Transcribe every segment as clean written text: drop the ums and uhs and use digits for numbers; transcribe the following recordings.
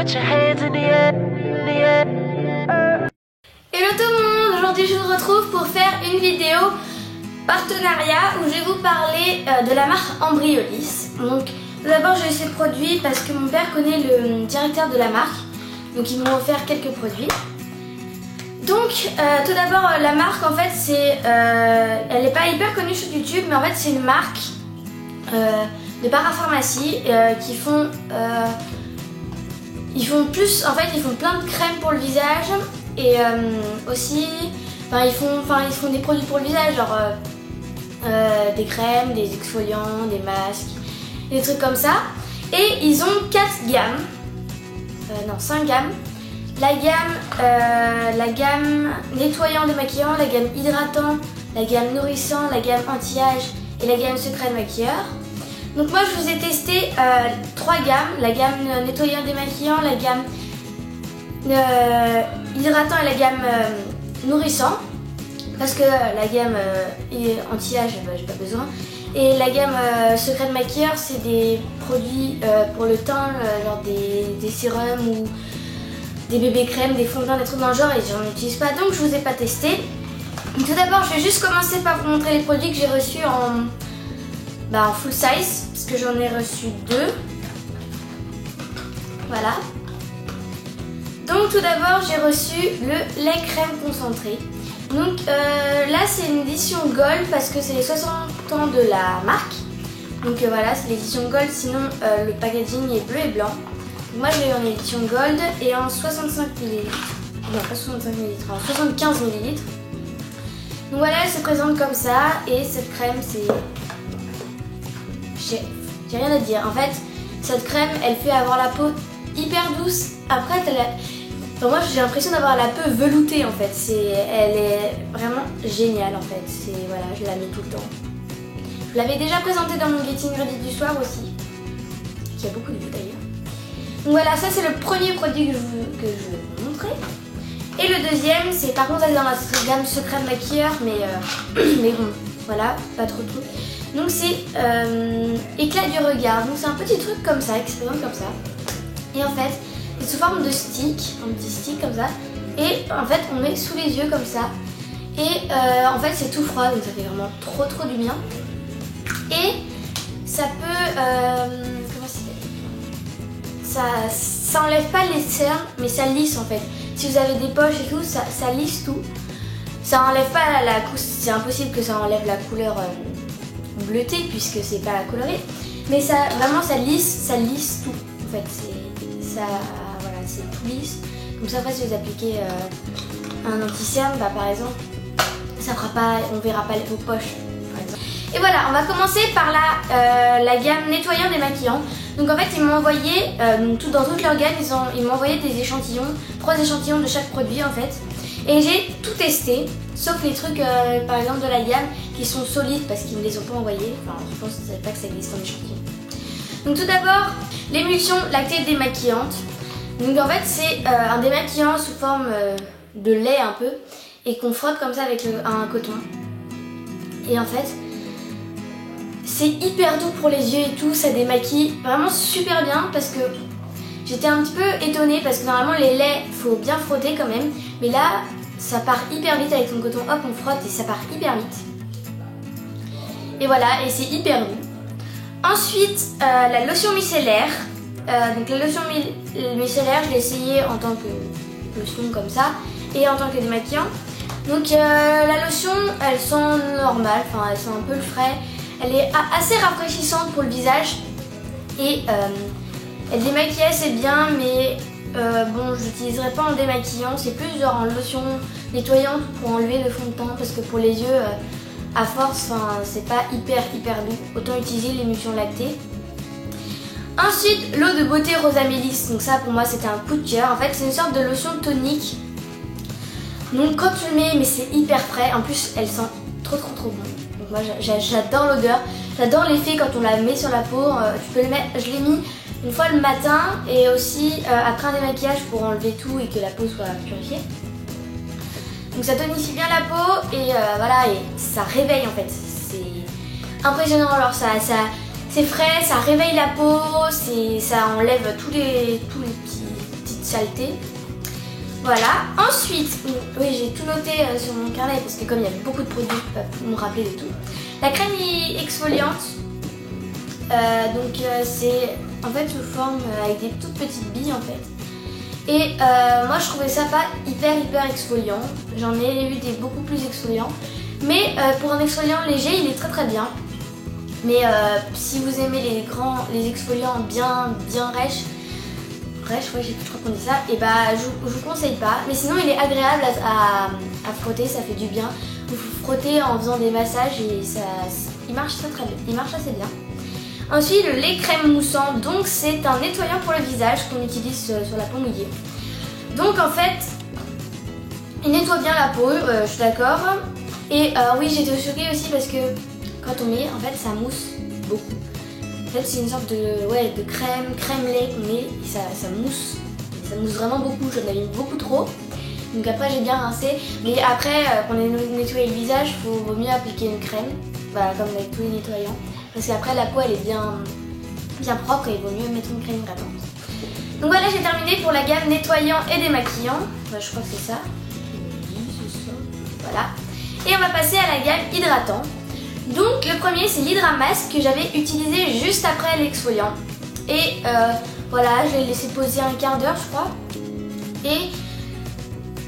Hello tout le monde, aujourd'hui je vous retrouve pour faire une vidéo partenariat où je vais vous parler de la marque Ambriolis. Donc tout d'abord j'ai eu ces produits parce que mon père connaît le directeur de la marque, donc ils m'ont offert quelques produits. Donc tout d'abord la marque en fait c'est, elle n'est pas hyper connue sur YouTube, mais en fait c'est une marque de parapharmacie qui font ils font plein de crèmes pour le visage et aussi ils font des produits pour le visage, genre des crèmes, des exfoliants, des masques, des trucs comme ça. Et ils ont 4 gammes, 5 gammes. La gamme nettoyant démaquillant, la gamme hydratant, la gamme nourrissant, la gamme anti-âge et la gamme secret maquilleur. Donc moi je vous ai testé 3 gammes, la gamme nettoyant démaquillant, la gamme hydratant et la gamme nourrissant, parce que la gamme anti-âge j'ai pas besoin, et la gamme secret maquilleur c'est des produits pour le teint, genre des sérums ou des bébés crèmes, des fonds de teint, des trucs dans le genre, et j'en utilise pas donc je vous ai pas testé. Donc, tout d'abord je vais juste commencer par vous montrer les produits que j'ai reçus en full size, parce que j'en ai reçu 2. Voilà. Donc tout d'abord j'ai reçu le lait crème concentré. Donc là c'est une édition gold parce que c'est les 60 ans de la marque. Donc voilà, c'est l'édition gold, sinon le packaging est bleu et blanc. Donc, moi je l'ai eu en édition gold et en 65 ml. Non pas 65 ml, en 75 ml. Donc voilà, elle se présente comme ça et cette crème c'est... J'ai rien à dire. En fait, cette crème, elle fait avoir la peau hyper douce. Après, moi, j'ai l'impression d'avoir la peau veloutée en fait. Elle est vraiment géniale en fait. Voilà, je la mets tout le temps. Je l'avais déjà présentée dans mon Getting Ready du soir aussi, qui a beaucoup de vues d'ailleurs. Donc voilà, ça c'est le premier produit que je veux vous montrer. Et le deuxième, c'est par contre elle est dans la gamme secret maquilleur, mais bon, voilà, pas trop tout. Donc c'est éclat du regard, donc c'est un petit truc comme ça, qui se présente comme ça. Et en fait, c'est sous forme de stick, un petit stick comme ça. Et en fait, on met sous les yeux comme ça. Et en fait, c'est tout froid, donc ça fait vraiment trop du bien. Et ça peut, comment ça enlève pas les cernes, mais ça lisse en fait. Si vous avez des poches et tout, ça lisse tout. Ça enlève pas la couleur, c'est impossible que ça enlève la couleur bleutée puisque c'est pas coloré, mais ça vraiment ça lisse tout en fait, voilà, c'est tout lisse. Comme ça après si vous appliquez un anti-cerne, par exemple ça fera pas, on verra pas vos poches par exemple. Et voilà, on va commencer par la gamme nettoyant démaquillant. Donc en fait ils m'ont envoyé dans toute leur gamme, ils m'ont envoyé des échantillons, 3 échantillons de chaque produit en fait. Et j'ai tout testé, sauf les trucs par exemple de la gamme qui sont solides parce qu'ils ne les ont pas envoyés. Enfin, je pense pas que ça existe en échantillon. Donc tout d'abord, l'émulsion lactée démaquillante. Donc en fait c'est un démaquillant sous forme de lait un peu et qu'on frotte comme ça avec un coton. Et en fait, c'est hyper doux pour les yeux et tout, ça démaquille vraiment super bien parce que j'étais un petit peu étonnée parce que normalement les laits, faut bien frotter quand même. Mais là, ça part hyper vite avec ton coton, hop on frotte et ça part hyper vite. Et voilà, et c'est hyper doux. Ensuite, la lotion micellaire. Donc la lotion micellaire, je l'ai essayée en tant que lotion comme ça et en tant que démaquillant. Donc la lotion, elle sent normale, enfin elle sent un peu le frais. Elle est assez rafraîchissante pour le visage et elle démaquille assez bien, mais bon, je l'utiliserai pas en démaquillant, c'est plus genre en lotion nettoyante pour enlever le fond de teint parce que pour les yeux, à force, c'est pas hyper doux. Autant utiliser l'émulsion lactée. Ensuite, l'eau de beauté Rosamélis. Donc ça, pour moi, c'était un coup de cœur. En fait, c'est une sorte de lotion tonique. Donc quand tu le mets, mais c'est hyper frais. En plus, elle sent trop bon. Donc moi, j'adore l'odeur. J'adore l'effet quand on la met sur la peau. Tu peux le mettre. Je l'ai mis une fois le matin et aussi après un démaquillage pour enlever tout et que la peau soit purifiée. Donc ça tonifie bien la peau et voilà, et ça réveille en fait. C'est impressionnant. Alors c'est frais, ça réveille la peau, ça enlève tous les petits saleté. Voilà. Ensuite, oui, j'ai tout noté sur mon carnet parce que comme il y a beaucoup de produits, je peux pas me rappeler de tout. La crème exfoliante, c'est en fait sous forme avec des toutes petites billes en fait. Et moi je trouvais ça pas hyper exfoliant. J'en ai eu des beaucoup plus exfoliants. Mais pour un exfoliant léger, il est très bien. Mais si vous aimez les exfoliants bien rêches, ouais, j'ai plus trop qu'on dit ça, et bah je vous conseille pas. Mais sinon il est agréable à frotter, ça fait du bien. Vous frottez en faisant des massages et il marche très bien, il marche assez bien. Ensuite, le lait crème moussant, donc c'est un nettoyant pour le visage qu'on utilise sur la peau mouillée. Donc en fait, il nettoie bien la peau, je suis d'accord. Et oui, j'étais choquée aussi parce que quand on met, en fait, ça mousse beaucoup. En fait, c'est une sorte de crème lait qu'on met et ça mousse. Ça mousse vraiment beaucoup, j'en avais mis beaucoup trop. Donc après, j'ai bien rincé. Mais après, quand on a nettoyé le visage, il vaut mieux appliquer une crème, voilà, comme avec tous les nettoyants. Parce qu'après la peau elle est bien propre et il vaut mieux mettre une crème hydratante. Donc voilà, j'ai terminé pour la gamme nettoyant et démaquillant. Enfin, je crois que c'est ça. Voilà. Et on va passer à la gamme hydratant. Donc le premier c'est l'Hydramask que j'avais utilisé juste après l'exfoliant. Et voilà, je l'ai laissé poser un quart d'heure je crois. Et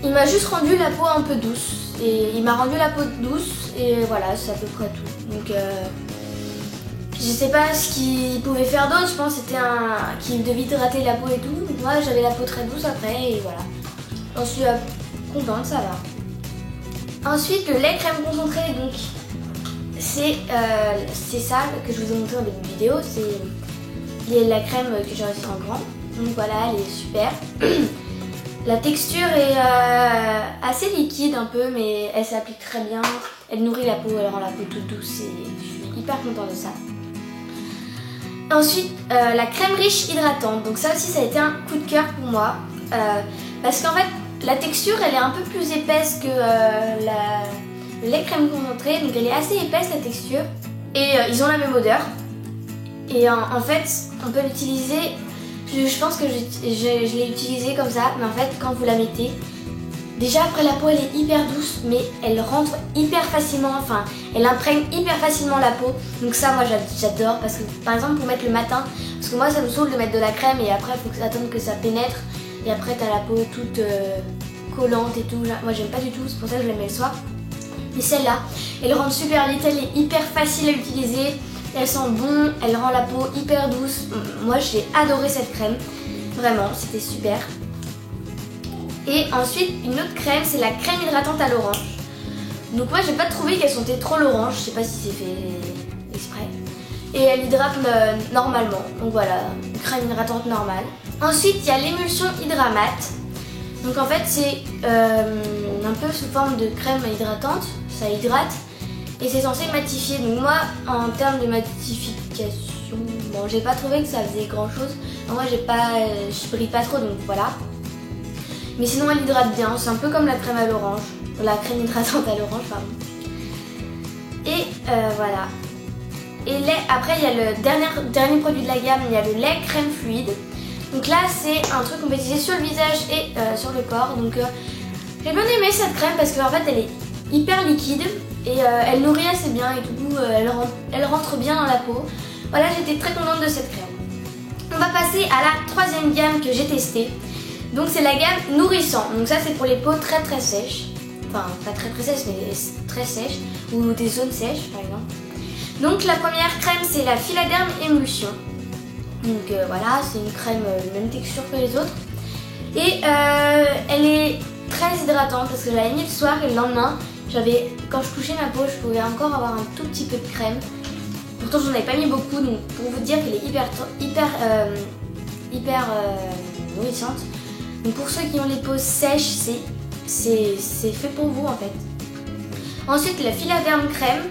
il m'a juste rendu la peau un peu douce. Et il m'a rendu la peau douce et voilà, c'est à peu près tout. Donc je sais pas ce qu'il pouvait faire d'autre, je pense que c'était qu'il devait hydrater la peau et tout. Moi j'avais la peau très douce après et voilà. J'en suis contente, ça va. Ensuite le lait crème concentré, donc c'est ça que je vous ai montré en début de vidéo. C'est la crème que j'ai reçue en grand. Donc voilà, elle est super. La texture est assez liquide un peu, mais elle s'applique très bien. Elle nourrit la peau, elle rend la peau toute douce et je suis hyper contente de ça. Ensuite, la crème riche hydratante. Donc ça aussi, ça a été un coup de cœur pour moi. Parce qu'en fait, la texture, elle est un peu plus épaisse que le lait crème concentré. Donc elle est assez épaisse, la texture. Et ils ont la même odeur. Et en fait, on peut l'utiliser... Je pense que je l'ai utilisé comme ça. Mais en fait, quand vous la mettez... Déjà, après, la peau, elle est hyper douce. Mais elle rentre hyper facilement. Enfin, elle imprègne hyper facilement la peau. Donc ça, moi, j'adore. Parce que, par exemple, pour mettre le matin... Parce que moi, ça me saoule de mettre de la crème. Et après, il faut attendre que ça pénètre. Et après, t'as la peau toute collante et tout. Moi, j'aime pas du tout. C'est pour ça que je la mets le soir. Mais celle-là, elle rentre super vite. Elle est hyper facile à utiliser. Elle sent bon. Elle rend la peau hyper douce. Moi, j'ai adoré cette crème. Vraiment, c'était super. Et ensuite, une autre crème, c'est la crème hydratante à l'orange. Donc moi, j'ai pas trouvé qu'elle sentait trop l'orange. Je sais pas si c'est fait exprès. Et elle hydrate normalement. Donc voilà, une crème hydratante normale. Ensuite, il y a l'émulsion Hydramat. Donc en fait, c'est un peu sous forme de crème hydratante. Ça hydrate. Et c'est censé matifier. Donc moi, en termes de matification, bon, j'ai pas trouvé que ça faisait grand chose. Moi, je brille pas trop, donc voilà. Mais sinon elle hydrate bien, c'est un peu comme la crème à l'orange. La crème hydratante à l'orange, pardon. Et voilà. Et après il y a le dernier produit de la gamme, il y a le lait crème fluide. Donc là c'est un truc qu'on peut utiliser sur le visage et sur le corps. Donc j'ai bien aimé cette crème parce qu'en fait elle est hyper liquide. Et elle nourrit assez bien et du coup elle rentre bien dans la peau. Voilà, j'étais très contente de cette crème. On va passer à la troisième gamme que j'ai testée. Donc c'est la gamme nourrissant. Donc ça c'est pour les peaux très sèches. Enfin pas très sèches mais très sèches. Ou des zones sèches par exemple. Donc la première crème c'est la Philaderm Emulsion. Donc voilà, c'est une crème de même texture que les autres. Et elle est très hydratante parce que je l'avais mis le soir et le lendemain, quand je touchais ma peau, je pouvais encore avoir un tout petit peu de crème. Pourtant j'en avais pas mis beaucoup, donc pour vous dire qu'elle est hyper nourrissante. Donc pour ceux qui ont les peaux sèches, c'est fait pour vous en fait. Ensuite la Philaderm crème.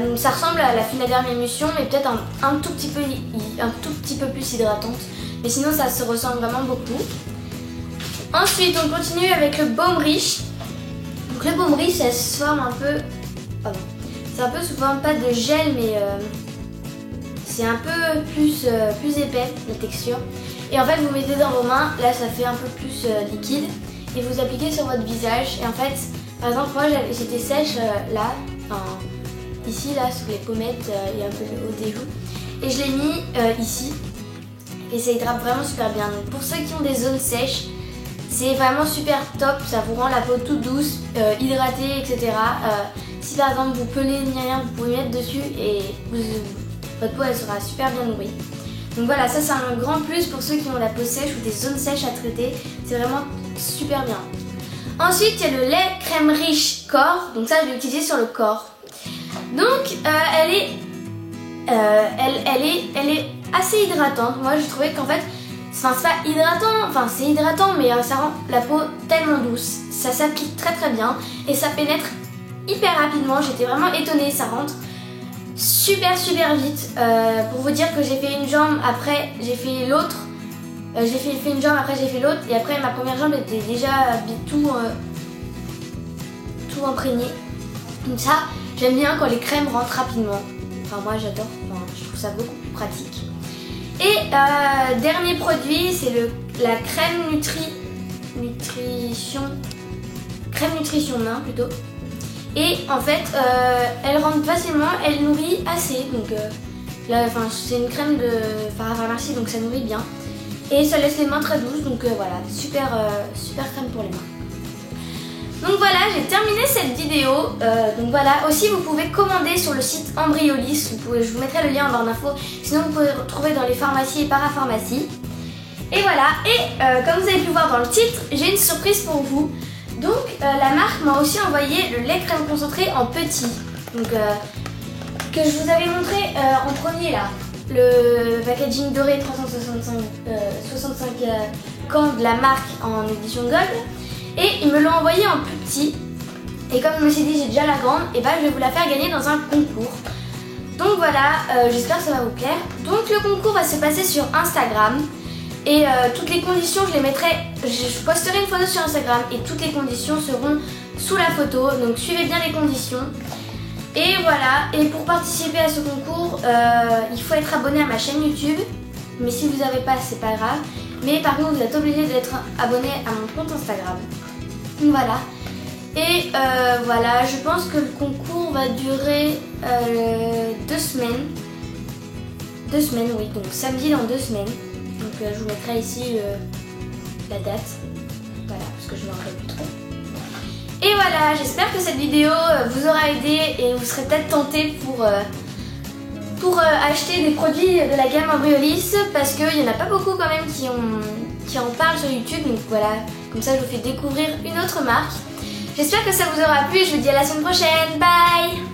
Donc ça ressemble à la Philaderm Emulsion mais peut-être un tout petit peu plus hydratante. Mais sinon ça se ressemble vraiment beaucoup. Ensuite on continue avec le baume riche. Donc le baume riche ça se forme un peu... Pardon. C'est un peu sous forme pas de gel mais... c'est un peu plus épais la texture. Et en fait vous mettez dans vos mains, là ça fait un peu plus liquide. Et vous appliquez sur votre visage. Et en fait, par exemple moi j'étais sèche là, enfin ici là sur les pommettes et un peu le haut des joues. Et je l'ai mis ici. Et ça hydrate vraiment super bien. Donc pour ceux qui ont des zones sèches, c'est vraiment super top. Ça vous rend la peau toute douce, hydratée, etc. Si par exemple vous pelez ni rien, vous pouvez mettre dessus et votre peau elle sera super bien nourrie. Donc voilà, ça c'est un grand plus pour ceux qui ont la peau sèche ou des zones sèches à traiter. C'est vraiment super bien. Ensuite il y a le lait crème riche corps. Donc ça je l'ai utilisé sur le corps. Donc elle est assez hydratante. Moi je trouvais qu'en fait, enfin c'est pas hydratant, enfin c'est hydratant mais ça rend la peau tellement douce. Ça s'applique très très bien et ça pénètre hyper rapidement. J'étais vraiment étonnée, ça rentre super vite. Pour vous dire que j'ai fait une jambe, après j'ai fait l'autre. J'ai fait une jambe, après j'ai fait l'autre et après ma première jambe était déjà tout imprégné. Comme ça, j'aime bien quand les crèmes rentrent rapidement. Enfin moi j'adore, enfin, je trouve ça beaucoup plus pratique. Et dernier produit, c'est la crème nutrition main plutôt. Et en fait, elle rentre facilement, elle nourrit assez. Donc c'est une crème de pharmacie, donc ça nourrit bien. Et ça laisse les mains très douces, donc voilà, super crème pour les mains. Donc voilà, j'ai terminé cette vidéo. Donc voilà, aussi vous pouvez commander sur le site Embryolisse. Je vous mettrai le lien en barre d'infos. Sinon vous pouvez le retrouver dans les pharmacies et parapharmacies. Et voilà, et comme vous avez pu voir dans le titre, j'ai une surprise pour vous. Donc la marque m'a aussi envoyé le lait crème concentré en petit. Donc que je vous avais montré en premier là. Le packaging doré 365 camps de la marque en édition Gold. Et ils me l'ont envoyé en plus petit. Et comme je me suis dit j'ai déjà la grande, et ben je vais vous la faire gagner dans un concours. Donc voilà, j'espère que ça va vous plaire. Donc le concours va se passer sur Instagram. Et toutes les conditions je les mettrai, je posterai une photo sur Instagram. Et toutes les conditions seront sous la photo. Donc suivez bien les conditions. Et voilà, et pour participer à ce concours, il faut être abonné à ma chaîne YouTube. Mais si vous n'avez pas, c'est pas grave. Mais par contre, vous êtes obligé d'être abonné à mon compte Instagram. Voilà. Et voilà, je pense que le concours va durer 2 semaines. 2 semaines, oui, donc samedi dans 2 semaines. Donc je vous mettrai ici la date. Voilà, parce que je ne me rappelle plus trop. Et voilà, j'espère que cette vidéo vous aura aidé et vous serez peut-être tenté pour acheter des produits de la gamme Embryolisse, parce qu'il n'y en a pas beaucoup quand même qui en parlent sur YouTube. Donc voilà, comme ça je vous fais découvrir une autre marque. J'espère que ça vous aura plu et je vous dis à la semaine prochaine. Bye!